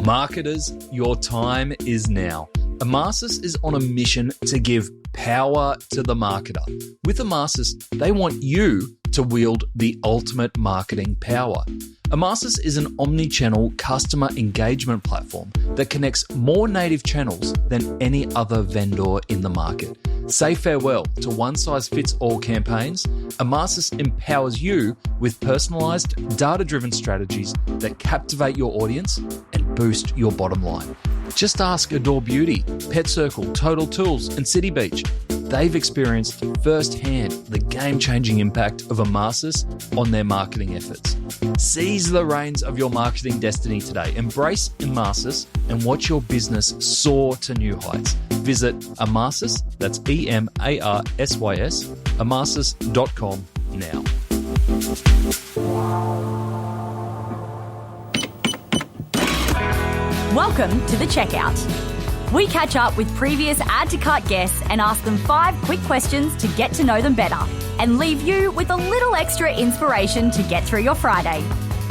Marketers, your time is now. Amasis is on a mission to give power to the marketer. With Amasis, they want you to wield the ultimate marketing power. Amasis is an omni-channel customer engagement platform that connects more native channels than any other vendor in the market. Say farewell to one-size-fits-all campaigns. Amasis empowers you with personalized, data-driven strategies that captivate your audience and boost your bottom line. Just ask Adore Beauty, Pet Circle, Total Tools, and City Beach. They've experienced firsthand the game-changing impact of Amasis on their marketing efforts. Seize the reins of your marketing destiny today. Embrace Amasis and watch your business soar to new heights. Visit Amasis, that's EMARSYS, amasis.com now. Welcome to The Checkout. We catch up with previous Add to Cart guests and ask them 5 quick questions to get to know them better and leave you with a little extra inspiration to get through your Friday.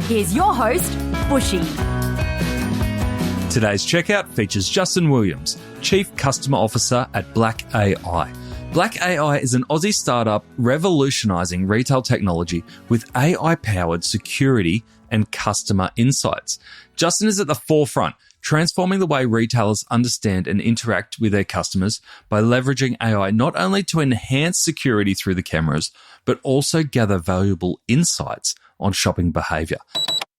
Here's your host, Bushy. Today's checkout features Justin Williams, Chief Customer Officer at black.ai. black.ai is an Aussie startup revolutionising retail technology with AI-powered security and customer insights. Justin is at the forefront, transforming the way retailers understand and interact with their customers by leveraging AI not only to enhance security through the cameras, but also gather valuable insights on shopping behaviour.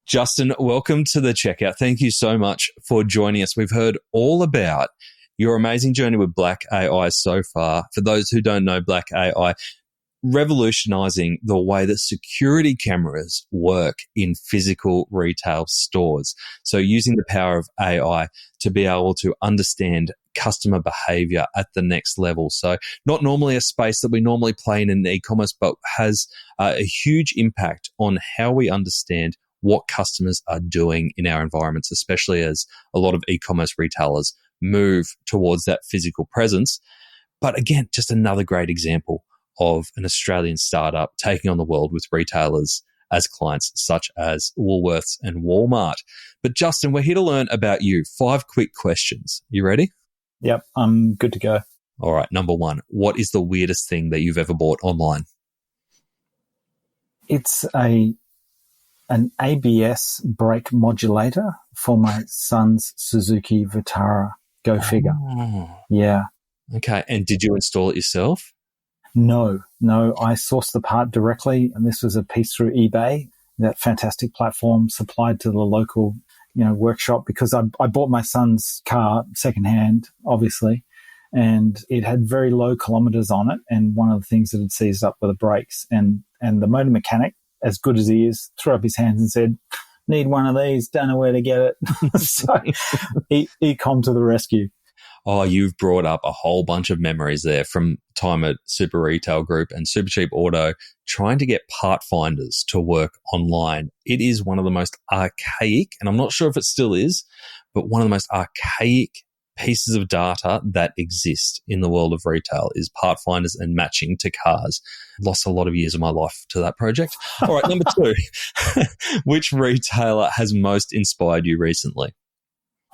Justin, welcome to the checkout. Thank you so much for joining us. We've heard all about your amazing journey with black.ai so far. For those who don't know black.ai, revolutionizing the way that security cameras work in physical retail stores. So using the power of AI to be able to understand customer behavior at the next level. So not normally a space that we normally play in e-commerce, but has a huge impact on how we understand what customers are doing in our environments, especially as a lot of e-commerce retailers move towards that physical presence. But again, just another great example of an Australian startup taking on the world with retailers as clients such as Woolworths and Walmart. But Justin, we're here to learn about you. 5 quick questions. You ready? Yep, I'm good to go. All right. Number 1, what is the weirdest thing that you've ever bought online? It's an ABS brake modulator for my son's Suzuki Vitara. Go figure. Oh. Yeah. Okay. And did you install it yourself? No. I sourced the part directly, and this was a piece through eBay, that fantastic platform supplied to the local, workshop, because I bought my son's car secondhand, obviously, and it had very low kilometers on it. And one of the things that had seized up were the brakes, and the motor mechanic, as good as he is, threw up his hands and said, "Need one of these, don't know where to get it." So he come to the rescue. Oh, you've brought up a whole bunch of memories there from time at Super Retail Group and Super Cheap Auto, trying to get part finders to work online. It is one of the most archaic, and I'm not sure if it still is, but one of the most archaic pieces of data that exist in the world of retail is part finders and matching to cars. Lost a lot of years of my life to that project. All right, number 2, which retailer has most inspired you recently?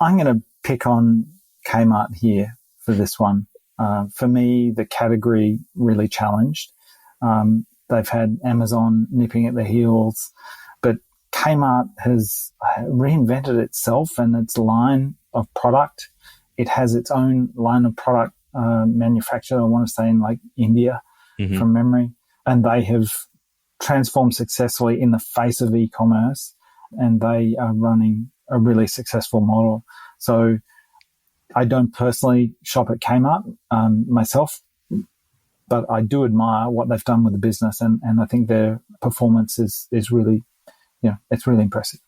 I'm going to pick on Kmart here for this one. For me, the category really challenged. They've had Amazon nipping at their heels, but Kmart has reinvented itself and its line of product. It has its own line of product manufactured, I want to say, in like India, from memory. And they have transformed successfully in the face of e-commerce, and they are running a really successful model. So I don't personally shop at Kmart myself, but I do admire what they've done with the business, and I think their performance is really, it's really impressive.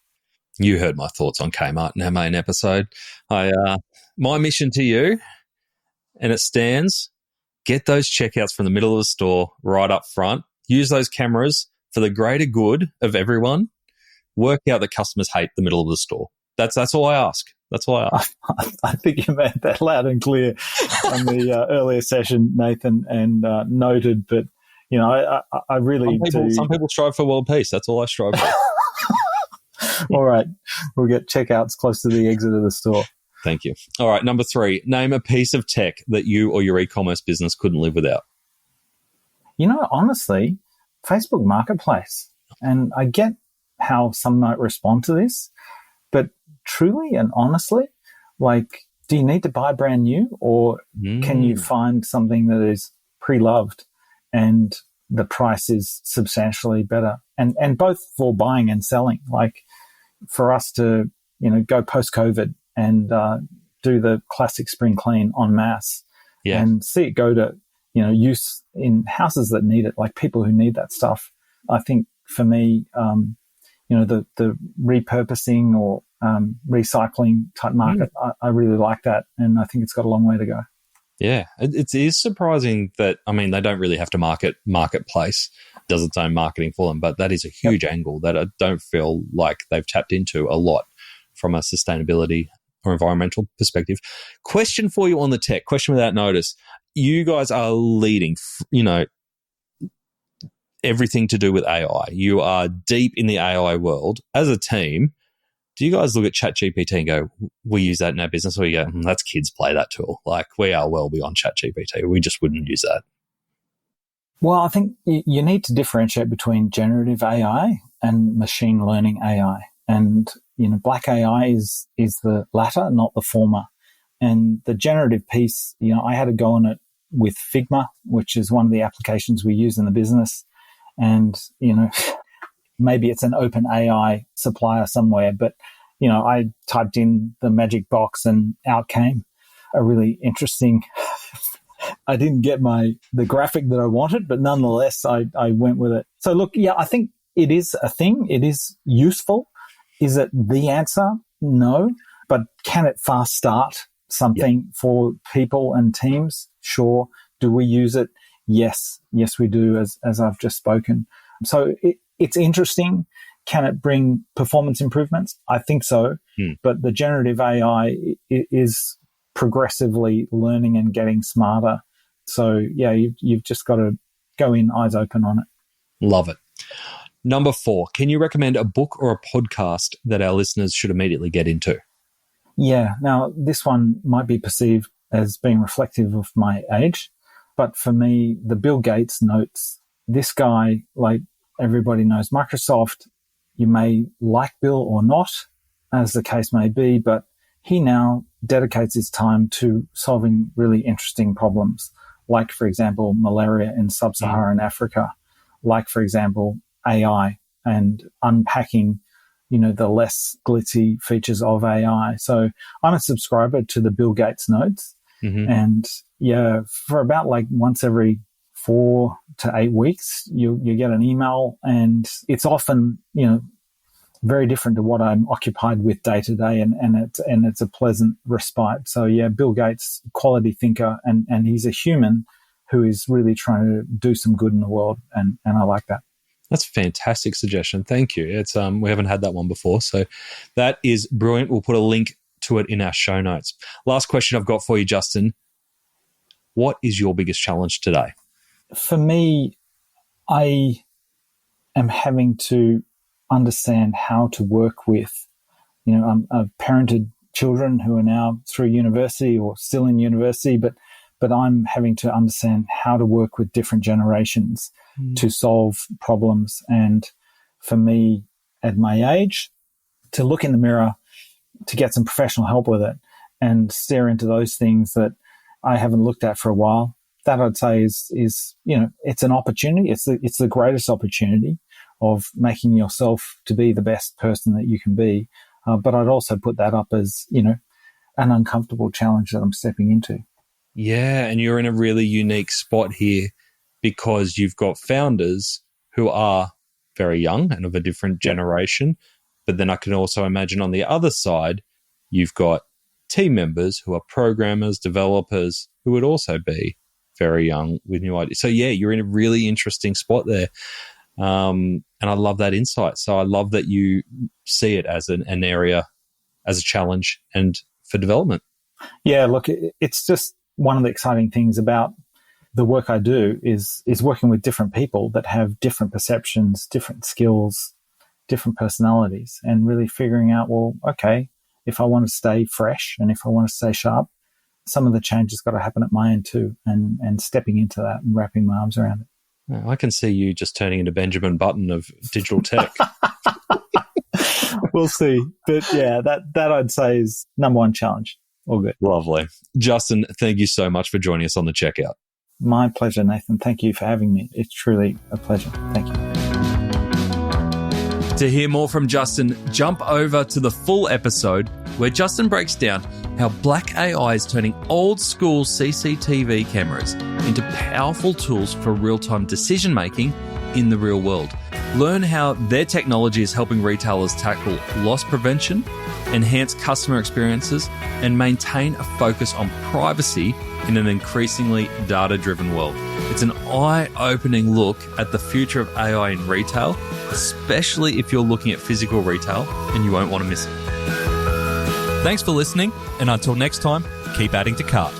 You heard my thoughts on Kmart in our main episode. My mission to you, and it stands, get those checkouts from the middle of the store right up front. Use those cameras for the greater good of everyone. Work out that customers hate the middle of the store. That's all I ask. That's all I ask. I think you made that loud and clear on the earlier session, Nathan, and noted. But, I really do. Some people strive for world peace. That's all I strive for. All right. We'll get checkouts close to the exit of the store. Thank you. All right, number 3, name a piece of tech that you or your e-commerce business couldn't live without. Honestly, Facebook Marketplace. And I get how some might respond to this, but truly and honestly, do you need to buy brand new, or can you find something that is pre-loved and the price is substantially better? And both for buying and selling. For us to, go post-COVID and do the classic spring clean en masse and see it go to, use in houses that need it, like people who need that stuff. I think for me, the repurposing or recycling type market, I really like that, and I think it's got a long way to go. Yeah, it is surprising that, they don't really have to marketplace, does its own marketing for them, but that is a huge angle that I don't feel like they've tapped into a lot from a sustainability or environmental perspective. Question for you on the tech, question without notice. You guys are leading, everything to do with AI. You are deep in the AI world. As a team, do you guys look at ChatGPT and go, we use that in our business? Or you go, that's kids play that tool. We are well beyond ChatGPT. We just wouldn't use that. Well, I think you need to differentiate between generative AI and machine learning AI. And, black AI is the latter, not the former. And the generative piece, I had a go on it with Figma, which is one of the applications we use in the business. And, maybe it's an open AI supplier somewhere, but, I typed in the magic box and out came a really interesting, I didn't get the graphic that I wanted, but nonetheless, I went with it. So look, I think it is a thing. It is useful. Is it the answer? No. But can it fast start something for people and teams? Sure. Do we use it? Yes. Yes, we do, as I've just spoken. So it's interesting. Can it bring performance improvements? I think so. But the generative AI is progressively learning and getting smarter. So, you've just got to go in eyes open on it. Love it. Number 4, can you recommend a book or a podcast that our listeners should immediately get into? Yeah. Now, this one might be perceived as being reflective of my age, but for me, the Bill Gates notes, this guy, everybody knows Microsoft, you may like Bill or not, as the case may be, but he now dedicates his time to solving really interesting problems, like, for example, malaria in sub-Saharan Africa, like, for example, AI and unpacking, the less glitzy features of AI. So I'm a subscriber to the Bill Gates notes. And for about once every 4 to 8 weeks, you get an email, and it's often, very different to what I'm occupied with day to day, and it's a pleasant respite. So Bill Gates, quality thinker, and he's a human who is really trying to do some good in the world, and I like that. That's a fantastic suggestion. Thank you. It's we haven't had that one before, so that is brilliant. We'll put a link to it in our show notes. Last question I've got for you, Justin. What is your biggest challenge today? For me, I am having to understand how to work with, I've parented children who are now through university or still in university, but I'm having to understand how to work with different generations to solve problems. And for me, at my age, to look in the mirror, to get some professional help with it and stare into those things that I haven't looked at for a while, that I'd say is it's an opportunity. It's the greatest opportunity of making yourself to be the best person that you can be. But I'd also put that up as, an uncomfortable challenge that I'm stepping into. Yeah, and you're in a really unique spot here because you've got founders who are very young and of a different generation. But then I can also imagine on the other side, you've got team members who are programmers, developers, who would also be very young with new ideas. So, you're in a really interesting spot there. And I love that insight. So I love that you see it as an area, as a challenge and for development. Yeah, look, it's just one of the exciting things about the work I do is working with different people that have different perceptions, different skills, different personalities and really figuring out, well, okay, if I want to stay fresh and if I want to stay sharp, some of the changes got to happen at my end too, and stepping into that and wrapping my arms around it. I can see you just turning into Benjamin Button of digital tech. We'll see. But yeah, that I'd say is number one challenge. All good. Lovely. Justin, thank you so much for joining us on the Checkout. My pleasure, Nathan. Thank you for having me. It's truly a pleasure. Thank you. To hear more from Justin, jump over to the full episode where Justin breaks down how Black AI is turning old school CCTV cameras into powerful tools for real-time decision-making in the real world. Learn how their technology is helping retailers tackle loss prevention, enhance customer experiences, and maintain a focus on privacy in an increasingly data-driven world. It's an eye-opening look at the future of AI in retail, especially if you're looking at physical retail, and you won't want to miss it. Thanks for listening, and until next time, keep adding to cart.